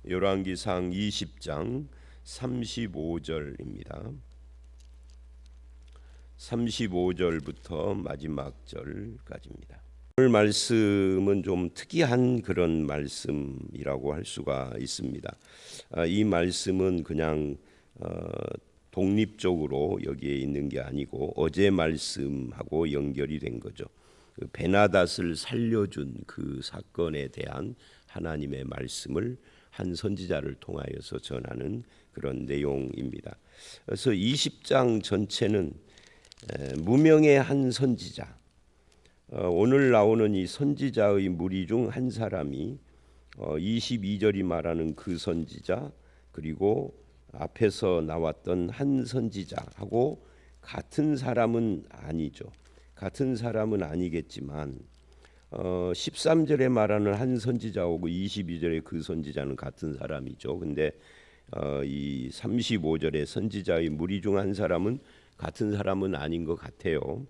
열왕기상 20장 35절입니다. 35절부터 마지막 절까지입니다. 오늘 말씀은 좀 특이한 그런 말씀이라고 할 수가 있습니다. 이 말씀은 그냥 독립적으로 여기에 있는 게 아니고 어제 말씀하고 연결이 된 거죠. 그 베나닷을 살려준 그 사건에 대한 하나님의 말씀을 한 선지자를 통하여서 전하는 그런 내용입니다. 그래서 20장 전체는 무명의 한 선지자, 오늘 나오는 이 선지자의 무리 중 한 사람이 22절이 말하는 그 선지자, 그리고 앞에서 나왔던 한 선지자하고 같은 사람은 아니죠. 같은 사람은 아니겠지만 13절에 말하는 한 선지자하고 22절의 그 선지자는 같은 사람이죠. 근데 이 35절의 선지자의 무리 중 한 사람은 같은 사람은 아닌 것 같아요.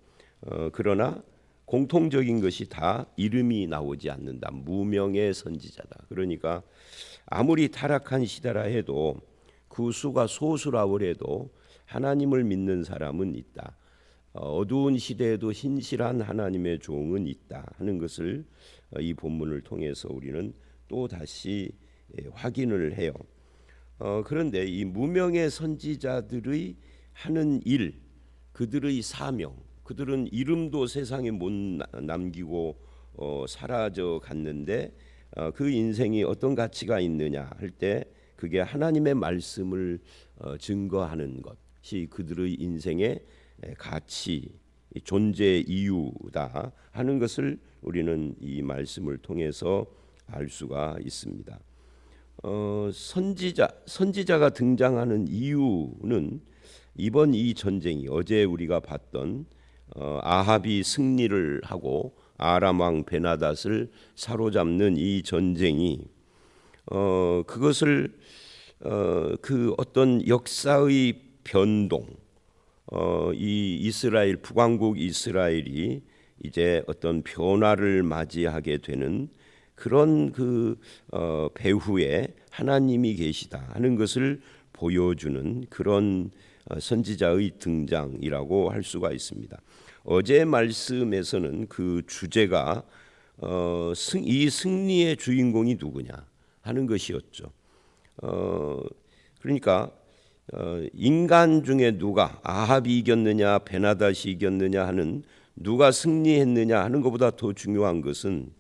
그러나 공통적인 것이 다 이름이 나오지 않는다. 무명의 선지자다. 그러니까 아무리 타락한 시대라 해도 그 수가 소수라고 해도 하나님을 믿는 사람은 있다. 어두운 시대에도 신실한 하나님의 종은 있다 하는 것을 이 본문을 통해서 우리는 또 다시 확인을 해요. 그런데 이 무명의 선지자들의 하는 일, 그들의 사명, 그들은 이름도 세상에 못 남기고 사라져 갔는데 그 인생이 어떤 가치가 있느냐 할 때 그게 하나님의 말씀을 증거하는 것이 그들의 인생의 가치, 존재 이유다 하는 것을 우리는 이 말씀을 통해서 알 수가 있습니다. 선지자가 등장하는 이유는 이번 이 전쟁이 어제 우리가 봤던 아합이 승리를 하고 아람 왕 베나닷을 사로잡는 이 전쟁이 그것을 그 어떤 역사의 변동, 이 이스라엘 북왕국 이스라엘이 이제 어떤 변화를 맞이하게 되는 그런 그 배후에 하나님이 계시다 하는 것을 보여주는 그런 선지자의 등장이라고 할 수가 있습니다. 어제 말씀에서는 그 주제가 이 승리의 주인공이 누구냐 하는 것이었죠. 그러니까 인간 중에 누가 아합이 이겼느냐 베나닷이 이겼느냐 하는 누가 승리했느냐 하는 것보다 더 중요한 것은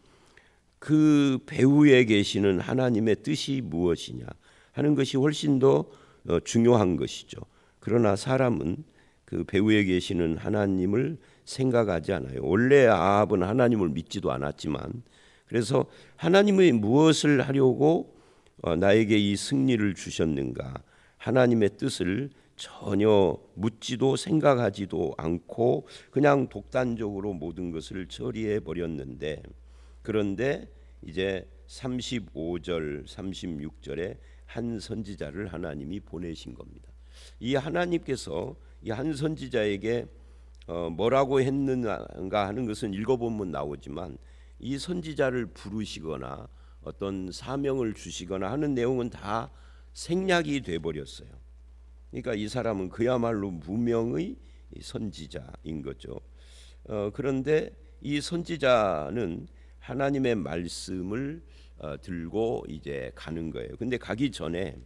그 배후에 계시는 하나님의 뜻이 무엇이냐 하는 것이 훨씬 더 중요한 것이죠. 그러나 사람은 그 배후에 계시는 하나님을 생각하지 않아요. 원래 아합은 하나님을 믿지도 않았지만 그래서 하나님의 무엇을 하려고 나에게 이 승리를 주셨는가 하나님의 뜻을 전혀 묻지도 생각하지도 않고 그냥 독단적으로 모든 것을 처리해 버렸는데 그런데 이제 35절 36절에 한 선지자를 하나님이 보내신 겁니다. 이 하나님께서 이 한 선지자에게 뭐라고 했는가 하는 것은 읽어보면 나오지만 이 선지자를 부르시거나 어떤 사명을 주시거나 하는 내용은 다 생략이 돼버렸어요. 그러니까 이 사람은 그야말로 무명의 선지자인 거죠. 그런데 이 선지자는 하나님의 말씀을 들고 이제 가는 거예요. 근데 가기 전에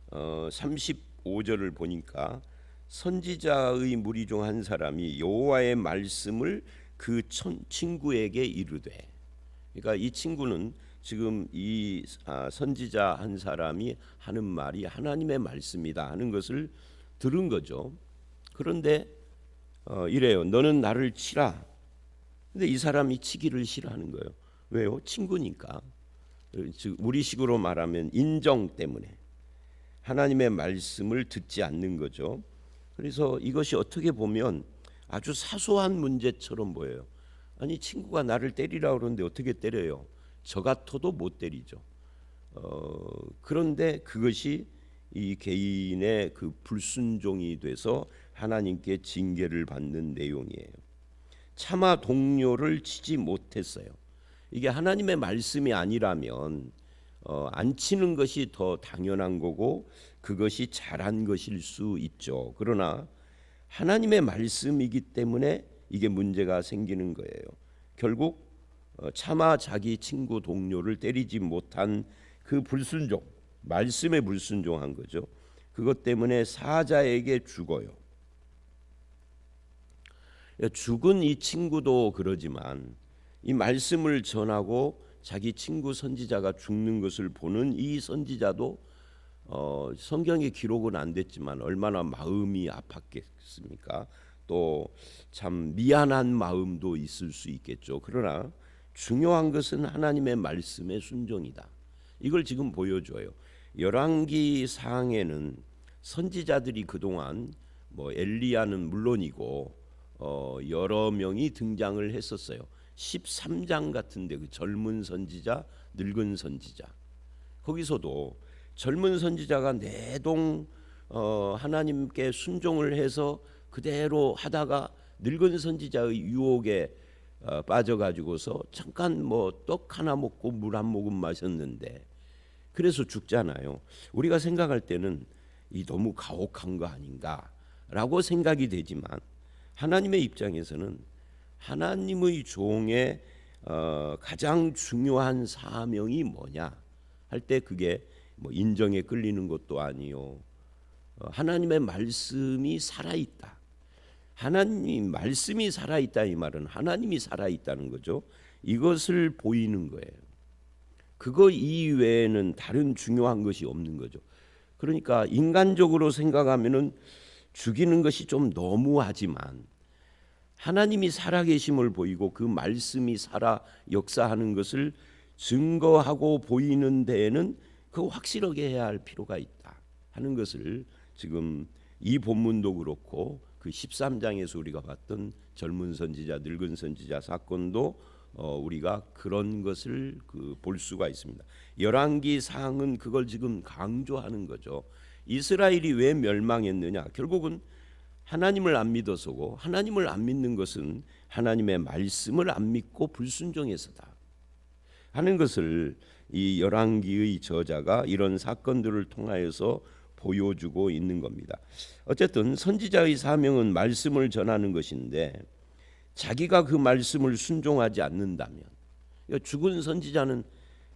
35절을 보니까 선지자의 무리 중 한 사람이 여호와의 말씀을 그 친구에게 이르되, 그러니까 이 친구는 지금 이 선지자 한 사람이 하는 말이 하나님의 말씀이다 하는 것을 들은 거죠. 그런데 이래요. 너는 나를 치라. 근데 이 사람이 치기를 싫어하는 거예요. 왜요? 친구니까. 즉 우리식으로 말하면 인정 때문에 하나님의 말씀을 듣지 않는 거죠. 그래서 이것이 어떻게 보면 아주 사소한 문제처럼 보여요. 아니 친구가 나를 때리라고 그러는데 어떻게 때려요? 저 같아도 못 때리죠. 그런데 그것이 이 개인의 그 불순종이 돼서 하나님께 징계를 받는 내용이에요. 차마 동료를 치지 못했어요. 이게 하나님의 말씀이 아니라면 안 치는 것이 더 당연한 거고 그것이 잘한 것일 수 있죠. 그러나 하나님의 말씀이기 때문에 이게 문제가 생기는 거예요. 결국 차마 자기 친구 동료를 때리지 못한 그 불순종, 말씀에 불순종한 거죠. 그것 때문에 사자에게 죽어요. 죽은 이 친구도 그러지만 이 말씀을 전하고 자기 친구 선지자가 죽는 것을 보는 이 선지자도 성경에 기록은 안 됐지만 얼마나 마음이 아팠겠습니까? 또 참 미안한 마음도 있을 수 있겠죠. 그러나 중요한 것은 하나님의 말씀의 순종이다. 이걸 지금 보여줘요. 열왕기 상에는 선지자들이 그동안 뭐 엘리야는 물론이고 여러 명이 등장을 했었어요. 13장 같은데 그 젊은 선지자, 늙은 선지자. 거기서도 젊은 선지자가 내동 하나님께 순종을 해서 그대로 하다가 늙은 선지자의 유혹에 빠져가지고서 잠깐 뭐 떡 하나 먹고 물 한 모금 마셨는데 그래서 죽잖아요. 우리가 생각할 때는 이 너무 가혹한 거 아닌가라고 생각이 되지만 하나님의 입장에서는 하나님의 종의 가장 중요한 사명이 뭐냐 할 때 그게 뭐 인정에 끌리는 것도 아니요. 하나님의 말씀이 살아있다. 하나님 말씀이 살아있다 이 말은 하나님이 살아있다는 거죠. 이것을 보이는 거예요. 그거 이외에는 다른 중요한 것이 없는 거죠. 그러니까 인간적으로 생각하면은 죽이는 것이 좀 너무하지만 하나님이 살아계심을 보이고 그 말씀이 살아 역사하는 것을 증거하고 보이는 데에는 그 확실하게 해야 할 필요가 있다 하는 것을 지금 이 본문도 그렇고 그 13장에서 우리가 봤던 젊은 선지자, 늙은 선지자 사건도 우리가 그런 것을 볼 수가 있습니다. 열왕기 상은 그걸 지금 강조하는 거죠. 이스라엘이 왜 멸망했느냐? 결국은 하나님을 안 믿어서고 하나님을 안 믿는 것은 하나님의 말씀을 안 믿고 불순종해서다 하는 것을 이 열왕기의 저자가 이런 사건들을 통하여서 보여주고 있는 겁니다. 어쨌든 선지자의 사명은 말씀을 전하는 것인데 자기가 그 말씀을 순종하지 않는다면 죽은 선지자는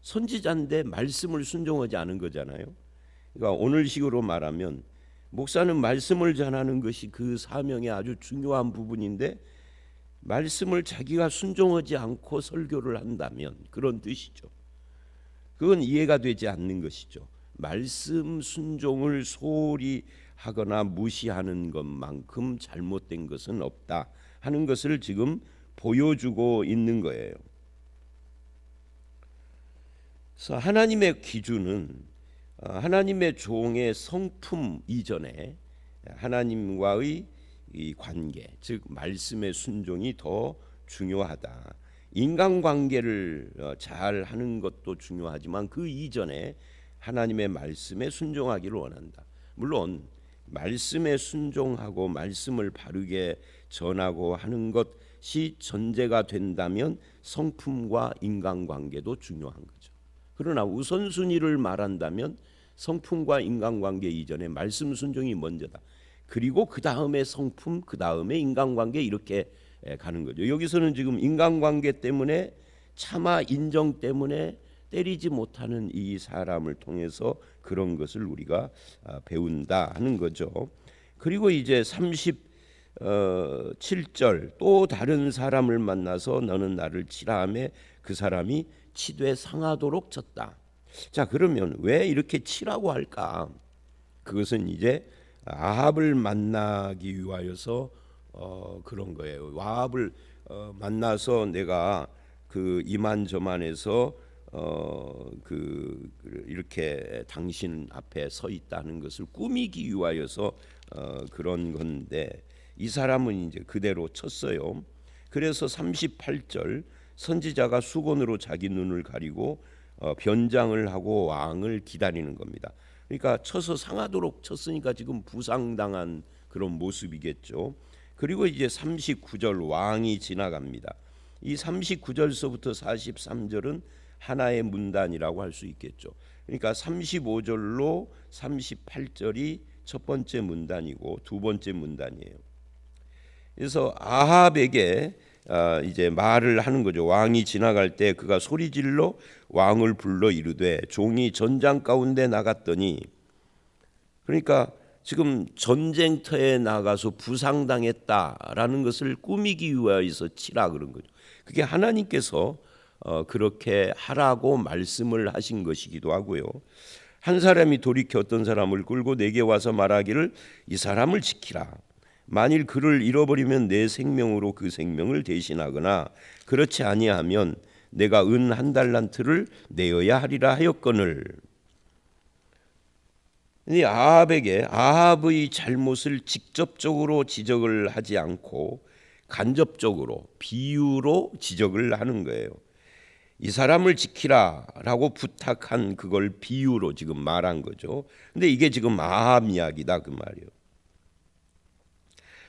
선지자인데 말씀을 순종하지 않은 거잖아요. 그러니까 오늘식으로 말하면 목사는 말씀을 전하는 것이 그 사명의 아주 중요한 부분인데 말씀을 자기가 순종하지 않고 설교를 한다면 그런 뜻이죠. 그건 이해가 되지 않는 것이죠. 말씀 순종을 소홀히 하거나 무시하는 것만큼 잘못된 것은 없다 하는 것을 지금 보여주고 있는 거예요. 그래서 하나님의 기준은 하나님의 종의 성품 이전에 하나님과의 이 관계, 즉 말씀의 순종이 더 중요하다. 인간관계를 잘 하는 것도 중요하지만 그 이전에 하나님의 말씀에 순종하기를 원한다. 물론 말씀에 순종하고 말씀을 바르게 전하고 하는 것이 전제가 된다면 성품과 인간관계도 중요한 거죠. 그러나 우선순위를 말한다면 성품과 인간관계 이전에 말씀 순종이 먼저다. 그리고 그 다음에 성품, 그 다음에 인간관계 이렇게 가는 거죠. 여기서는 지금 인간관계 때문에 차마 인정 때문에 때리지 못하는 이 사람을 통해서 그런 것을 우리가 배운다 하는 거죠. 그리고 이제 37절 또 다른 사람을 만나서 너는 나를 치라 하매 그 사람이 치되 상하도록 쳤다. 자, 그러면 왜 이렇게 치라고 할까? 그것은 이제 아합을 만나기 위하여서 그런 거예요. 아합을 만나서 내가 그 이만저만해서 이렇게 당신 앞에 서 있다는 것을 꾸미기 위하여서 그런 건데 이 사람은 이제 그대로 쳤어요. 그래서 38절 선지자가 수건으로 자기 눈을 가리고 변장을 하고 왕을 기다리는 겁니다. 그러니까 쳐서 상하도록 쳤으니까 지금 부상당한 그런 모습이겠죠. 그리고 이제 39절 왕이 지나갑니다. 이 39절서부터 43절은 하나의 문단이라고 할 수 있겠죠. 그러니까 35절로 38절이 첫 번째 문단이고 두 번째 문단이에요. 그래서 아합에게 이제 말을 하는 거죠. 왕이 지나갈 때 그가 소리질러 왕을 불러 이르되 종이 전장 가운데 나갔더니, 그러니까 지금 전쟁터에 나가서 부상당했다라는 것을 꾸미기 위해서 치라 그런 거죠. 그게 하나님께서 그렇게 하라고 말씀을 하신 것이기도 하고요. 한 사람이 돌이켜 어떤 사람을 끌고 내게 와서 말하기를 이 사람을 지키라. 만일 그를 잃어버리면 내 생명으로 그 생명을 대신하거나 그렇지 아니하면 내가 은 한 달란트를 내어야 하리라 하였거늘. 이 아합에게 아합의 잘못을 직접적으로 지적을 하지 않고 간접적으로 비유로 지적을 하는 거예요. 이 사람을 지키라라고 부탁한 그걸 비유로 지금 말한 거죠. 근데 이게 지금 아합 이야기다 그 말이에요.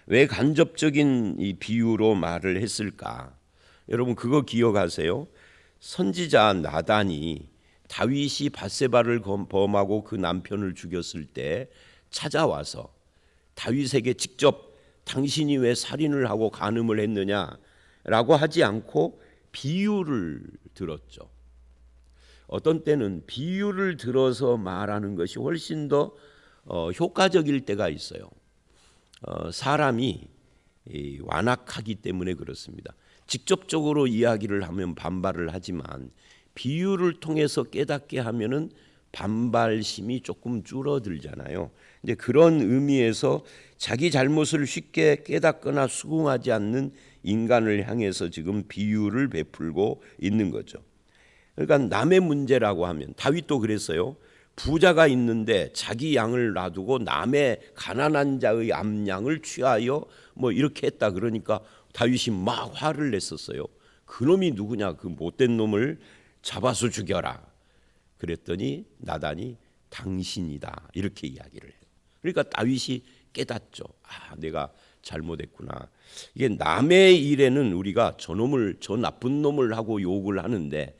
왜 간접적인 이 비유로 말을 했을까? 여러분 그거 기억하세요? 선지자 나단이 다윗이 밧세바를 범하고 그 남편을 죽였을 때 찾아와서 다윗에게 직접 당신이 왜 살인을 하고 간음을 했느냐라고 하지 않고 비유를 들었죠. 어떤 때는 비유를 들어서 말하는 것이 훨씬 더 효과적일 때가 있어요. 사람이 완악하기 때문에 그렇습니다. 직접적으로 이야기를 하면 반발을 하지만 비유를 통해서 깨닫게 하면은 반발심이 조금 줄어들잖아요. 이제 그런 의미에서 자기 잘못을 쉽게 깨닫거나 수긍하지 않는 인간을 향해서 지금 비유를 베풀고 있는 거죠. 그러니까 남의 문제라고 하면 다윗도 그랬어요. 부자가 있는데 자기 양을 놔두고 남의 가난한 자의 암양을 취하여 뭐 이렇게 했다 그러니까 다윗이 막 화를 냈었어요. 그놈이 누구냐, 그 못된 놈을 잡아서 죽여라. 그랬더니 나단이 당신이다 이렇게 이야기를 해요. 그러니까 다윗이 깨닫죠. 아, 내가 잘못했구나. 이게 남의 일에는 우리가 저 나쁜 놈을 하고 욕을 하는데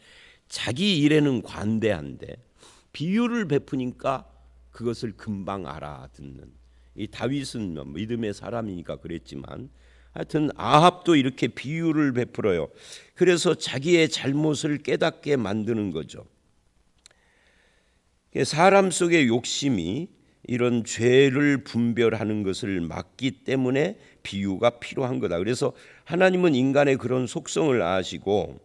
자기 일에는 관대한데 비유를 베푸니까 그것을 금방 알아듣는, 이 다윗은 믿음의 사람이니까 그랬지만 하여튼 아합도 이렇게 비유를 베풀어요. 그래서 자기의 잘못을 깨닫게 만드는 거죠. 사람 속의 욕심이 이런 죄를 분별하는 것을 막기 때문에 비유가 필요한 거다. 그래서 하나님은 인간의 그런 속성을 아시고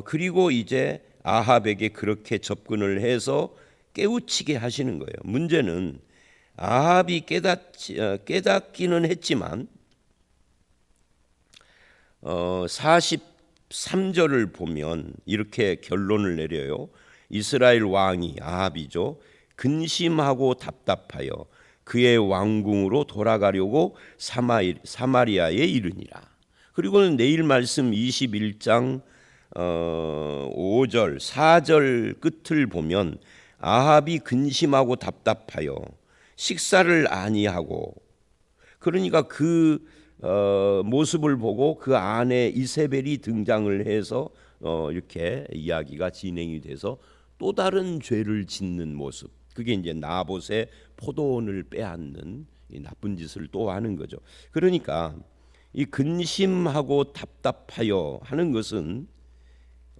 그리고 이제 아합에게 그렇게 접근을 해서 깨우치게 하시는 거예요. 문제는 아합이 깨닫기는 했지만 43절을 보면 이렇게 결론을 내려요. 이스라엘 왕이 아합이죠. 근심하고 답답하여 그의 왕궁으로 돌아가려고 사마리아에 이르니라. 그리고는 내일 말씀 21장 5절 4절 끝을 보면 아합이 근심하고 답답하여 식사를 아니하고, 그러니까 그 모습을 보고 그 안에 이세벨이 등장을 해서 이렇게 이야기가 진행이 돼서 또 다른 죄를 짓는 모습, 그게 이제 나봇의 포도원을 빼앗는 이 나쁜 짓을 또 하는 거죠. 그러니까 이 근심하고 답답하여 하는 것은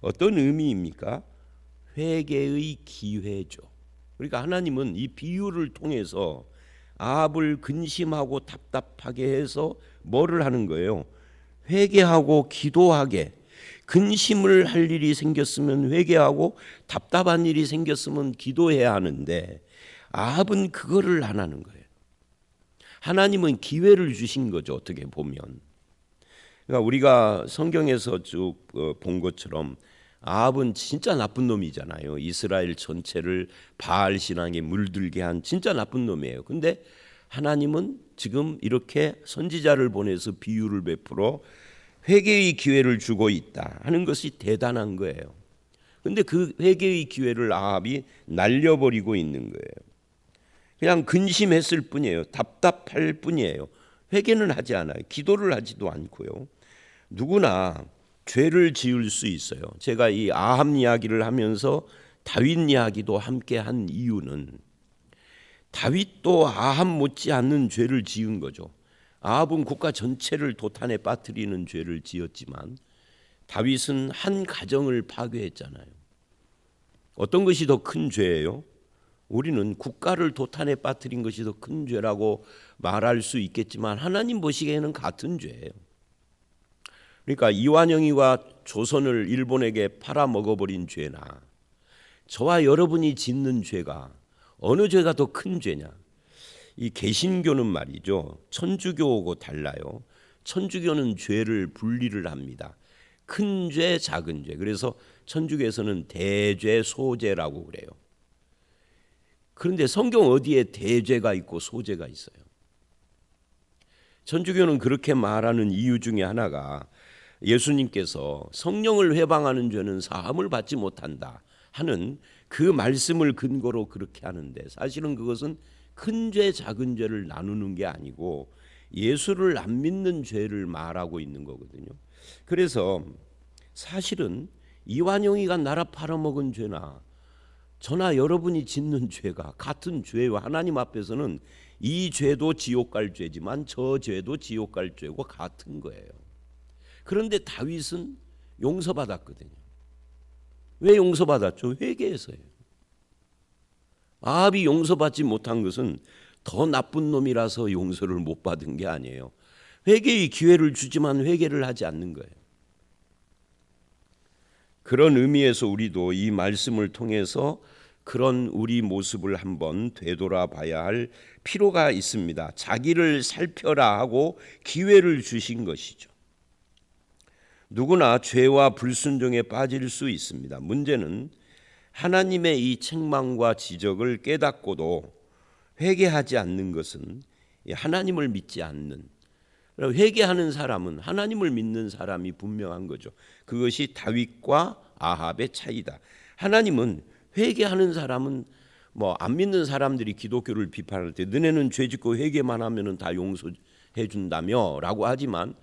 어떤 의미입니까? 회개의 기회죠. 그러니까 하나님은 이 비유를 통해서 아합을 근심하고 답답하게 해서 뭐를 하는 거예요? 회개하고 기도하게. 근심을 할 일이 생겼으면 회개하고 답답한 일이 생겼으면 기도해야 하는데 아합은 그거를 안 하는 거예요. 하나님은 기회를 주신 거죠. 어떻게 보면. 그러니까 우리가 성경에서 쭉 본 것처럼 아합은 진짜 나쁜 놈이잖아요. 이스라엘 전체를 바알 신앙에 물들게 한 진짜 나쁜 놈이에요. 근데 하나님은 지금 이렇게 선지자를 보내서 비유를 베풀어 회개의 기회를 주고 있다 하는 것이 대단한 거예요. 근데 그 회개의 기회를 아합이 날려버리고 있는 거예요. 그냥 근심했을 뿐이에요. 답답할 뿐이에요. 회개는 하지 않아요. 기도를 하지도 않고요. 누구나 죄를 지을 수 있어요. 제가 이 아합 이야기를 하면서 다윗 이야기도 함께 한 이유는 다윗도 아합 못지않는 죄를 지은 거죠. 아합은 국가 전체를 도탄에 빠뜨리는 죄를 지었지만 다윗은 한 가정을 파괴했잖아요. 어떤 것이 더 큰 죄예요? 우리는 국가를 도탄에 빠뜨린 것이 더 큰 죄라고 말할 수 있겠지만 하나님 보시기에는 같은 죄예요. 그러니까 이완영이와 조선을 일본에게 팔아먹어버린 죄나 저와 여러분이 짓는 죄가 어느 죄가 더 큰 죄냐? 이 개신교는 말이죠. 천주교하고 달라요. 천주교는 죄를 분리를 합니다. 큰 죄, 작은 죄. 그래서 천주교에서는 대죄, 소죄라고 그래요. 그런데 성경 어디에 대죄가 있고 소죄가 있어요? 천주교는 그렇게 말하는 이유 중에 하나가 예수님께서 성령을 회방하는 죄는 사함을 받지 못한다 하는 그 말씀을 근거로 그렇게 하는데 사실은 그것은 큰 죄, 작은 죄를 나누는 게 아니고 예수를 안 믿는 죄를 말하고 있는 거거든요. 그래서 사실은 이완용이가 나라 팔아먹은 죄나 저나 여러분이 짓는 죄가 같은 죄와 하나님 앞에서는 이 죄도 지옥 갈 죄지만 저 죄도 지옥 갈 죄고 같은 거예요. 그런데 다윗은 용서받았거든요. 왜 용서받았죠? 회개해서요. 아합이 용서받지 못한 것은 더 나쁜 놈이라서 용서를 못 받은 게 아니에요. 회개의 기회를 주지만 회개를 하지 않는 거예요. 그런 의미에서 우리도 이 말씀을 통해서 그런 우리 모습을 한번 되돌아봐야 할 필요가 있습니다. 자기를 살펴라 하고 기회를 주신 것이죠. 누구나 죄와 불순종에 빠질 수 있습니다. 문제는 하나님의 이 책망과 지적을 깨닫고도 회개하지 않는 것은 하나님을 믿지 않는, 회개하는 사람은 하나님을 믿는 사람이 분명한 거죠. 그것이 다윗과 아합의 차이다. 하나님은 회개하는 사람은 안 믿는 사람들이 기독교를 비판할 때 너네는 죄짓고 회개만 하면은 다 용서해 준다며라고 하지만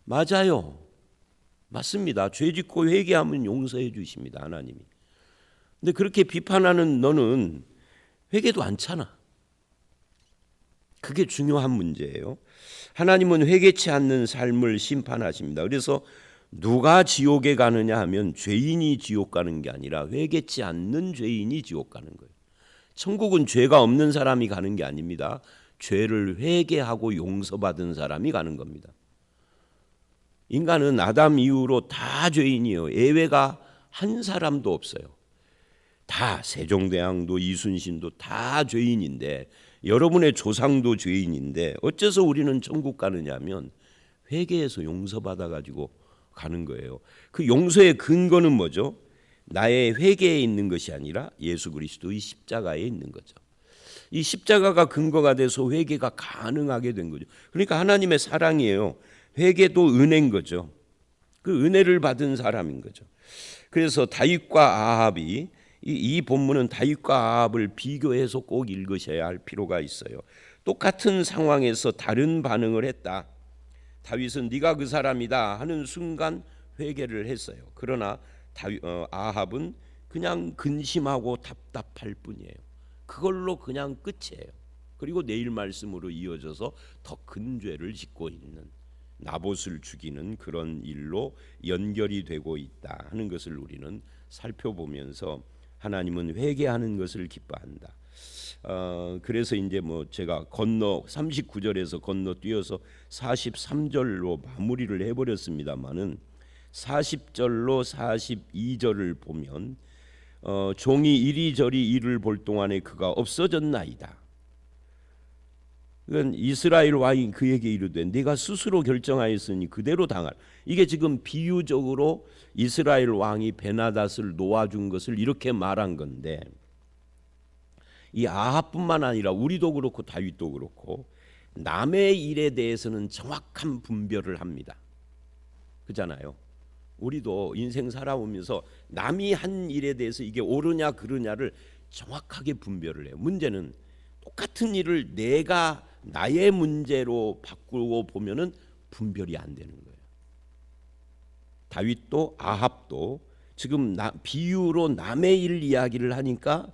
맞아요. 맞습니다. 죄짓고 회개하면 용서해 주십니다. 하나님이. 근데 그렇게 비판하는 너는 회개도 않잖아. 그게 중요한 문제예요. 하나님은 회개치 않는 삶을 심판하십니다. 그래서 누가 지옥에 가느냐 하면 죄인이 지옥 가는 게 아니라 회개치 않는 죄인이 지옥 가는 거예요. 천국은 죄가 없는 사람이 가는 게 아닙니다. 죄를 회개하고 용서받은 사람이 가는 겁니다. 인간은 아담 이후로 다 죄인이에요. 예외가 한 사람도 없어요. 다 세종대왕도 이순신도 다 죄인인데 여러분의 조상도 죄인인데 어째서 우리는 천국 가느냐면 회개해서 용서받아 가지고 가는 거예요. 그 용서의 근거는 뭐죠? 나의 회개에 있는 것이 아니라 예수 그리스도의 십자가에 있는 거죠. 이 십자가가 근거가 돼서 회개가 가능하게 된 거죠. 그러니까 하나님의 사랑이에요. 회개도 은혜인 거죠. 그 은혜를 받은 사람인 거죠. 그래서 다윗과 아합이 이 본문은 다윗과 아합을 비교해서 꼭 읽으셔야 할 필요가 있어요. 똑같은 상황에서 다른 반응을 했다. 다윗은 네가 그 사람이다 하는 순간 회개를 했어요. 그러나 아합은 그냥 근심하고 답답할 뿐이에요. 그걸로 그냥 끝이에요. 그리고 내일 말씀으로 이어져서 더 큰 죄를 짓고 있는 나봇을 죽이는 그런 일로 연결이 되고 있다 하는 것을 우리는 살펴보면서 하나님은 회개하는 것을 기뻐한다. 그래서 이제 제가 39절에서 건너뛰어서 43절로 마무리를 해버렸습니다만은 40절로 42절을 보면 종이 이리저리 이를 볼 동안에 그가 없어졌나이다. 그건 이스라엘 왕이 그에게 이르되 네가 스스로 결정하였으니 그대로 당할. 이게 지금 비유적으로 이스라엘 왕이 베나닷을 놓아준 것을 이렇게 말한 건데 이 아합뿐만 아니라 우리도 그렇고 다윗도 그렇고 남의 일에 대해서는 정확한 분별을 합니다. 그잖아요. 우리도 인생 살아오면서 남이 한 일에 대해서 이게 옳으냐 그르냐를 정확하게 분별을 해요. 문제는 똑같은 일을 내가 나의 문제로 바꾸고 보면은 분별이 안 되는 거예요. 다윗도 아합도 지금 비유로 남의 일 이야기를 하니까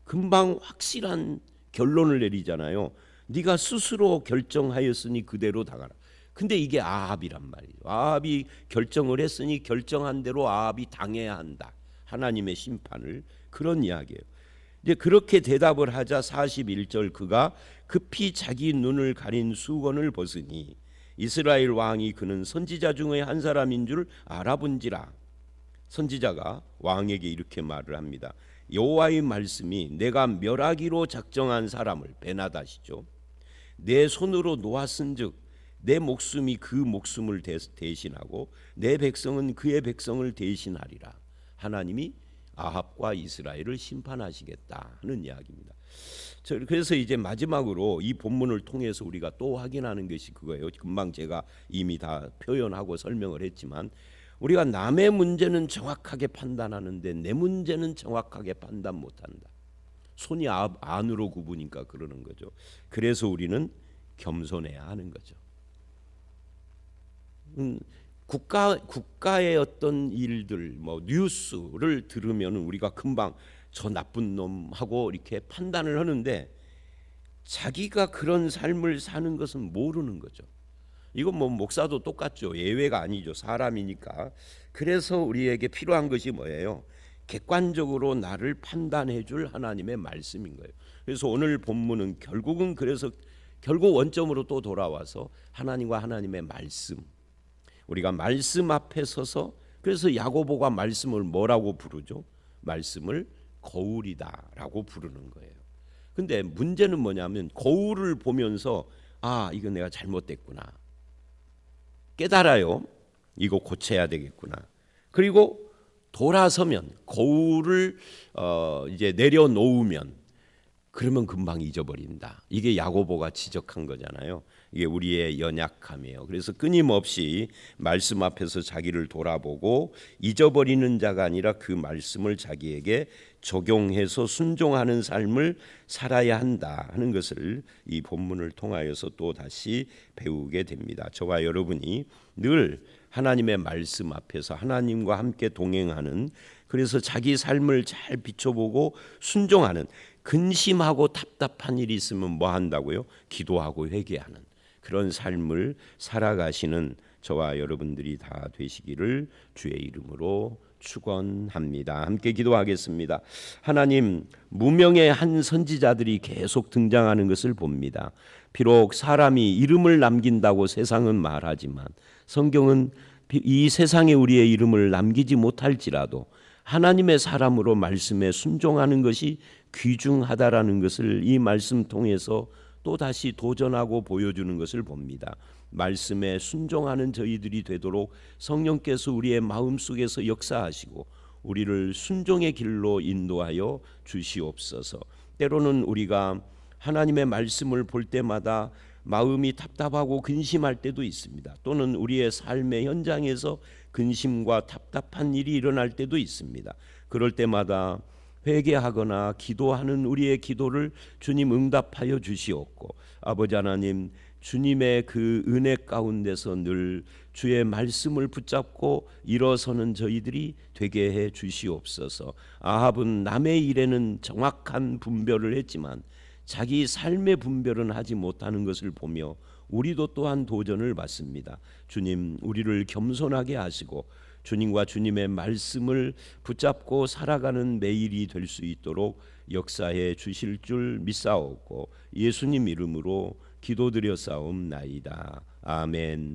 금방 확실한 결론을 내리잖아요. 네가 스스로 결정하였으니 그대로 당하라. 근데 이게 아합이란 말이에요. 아합이 결정을 했으니 결정한 대로 아합이 당해야 한다. 하나님의 심판을. 그런 이야기예요. 이제 그렇게 대답을 하자 41절 그가 급히 자기 눈을 가린 수건을 벗으니 이스라엘 왕이 그는 선지자 중의 한 사람인 줄 알아본지라. 선지자가 왕에게 이렇게 말을 합니다. 여호와의 말씀이 내가 멸하기로 작정한 사람을 베나다시죠. 내 손으로 놓았은즉 내 목숨이 그 목숨을 대신하고 내 백성은 그의 백성을 대신하리라. 하나님이 아합과 이스라엘을 심판하시겠다 하는 이야기입니다. 그래서 이제 마지막으로 이 본문을 통해서 우리가 또 확인하는 것이 그거예요. 금방 제가 이미 다 표현하고 설명을 했지만 우리가 남의 문제는 정확하게 판단하는데 내 문제는 정확하게 판단 못한다. 손이 안으로 굽으니까 그러는 거죠. 그래서 우리는 겸손해야 하는 거죠. 국가의 어떤 일들, 뉴스를 들으면 우리가 금방 저 나쁜 놈하고 이렇게 판단을 하는데 자기가 그런 삶을 사는 것은 모르는 거죠. 이건 목사도 똑같죠. 예외가 아니죠. 사람이니까. 그래서 우리에게 필요한 것이 뭐예요? 객관적으로 나를 판단해 줄 하나님의 말씀인 거예요. 그래서 오늘 본문은 결국 원점으로 또 돌아와서 하나님과 하나님의 말씀. 우리가 말씀 앞에 서서 그래서 야고보가 말씀을 뭐라고 부르죠? 말씀을 거울이다라고 부르는 거예요. 근데 문제는 뭐냐면 거울을 보면서 이거 내가 잘못됐구나. 깨달아요. 이거 고쳐야 되겠구나. 그리고 돌아서면 거울을 이제 내려놓으면 그러면 금방 잊어버린다. 이게 야고보가 지적한 거잖아요. 이게 우리의 연약함이에요. 그래서 끊임없이 말씀 앞에서 자기를 돌아보고 잊어버리는 자가 아니라 그 말씀을 자기에게 적용해서 순종하는 삶을 살아야 한다 하는 것을 이 본문을 통하여서 또 다시 배우게 됩니다. 저와 여러분이 늘 하나님의 말씀 앞에서 하나님과 함께 동행하는, 그래서 자기 삶을 잘 비춰보고 순종하는, 근심하고 답답한 일이 있으면 뭐 한다고요? 기도하고 회개하는 그런 삶을 살아가시는 저와 여러분들이 다 되시기를 주의 이름으로 축원합니다. 함께 기도하겠습니다. 하나님, 무명의 한 선지자들이 계속 등장하는 것을 봅니다. 비록 사람이 이름을 남긴다고 세상은 말하지만 성경은 이 세상에 우리의 이름을 남기지 못할지라도 하나님의 사람으로 말씀에 순종하는 것이 귀중하다라는 것을 이 말씀 통해서 또다시 도전하고 보여주는 것을 봅니다. 말씀에 순종하는 저희들이 되도록 성령께서 우리의 마음속에서 역사하시고 우리를 순종의 길로 인도하여 주시옵소서. 때로는 우리가 하나님의 말씀을 볼 때마다 마음이 답답하고 근심할 때도 있습니다. 또는 우리의 삶의 현장에서 근심과 답답한 일이 일어날 때도 있습니다. 그럴 때마다 회개하거나 기도하는 우리의 기도를 주님 응답하여 주시옵고, 아버지 하나님, 주님의 그 은혜 가운데서 늘 주의 말씀을 붙잡고 일어서는 저희들이 되게 해 주시옵소서. 아합은 남의 일에는 정확한 분별을 했지만 자기 삶의 분별은 하지 못하는 것을 보며 우리도 또한 도전을 받습니다. 주님, 우리를 겸손하게 하시고 주님과 주님의 말씀을 붙잡고 살아가는 매일이 될 수 있도록 역사해 주실 줄 믿사옵고 예수님 이름으로 기도드려 싸움나이다. 아멘.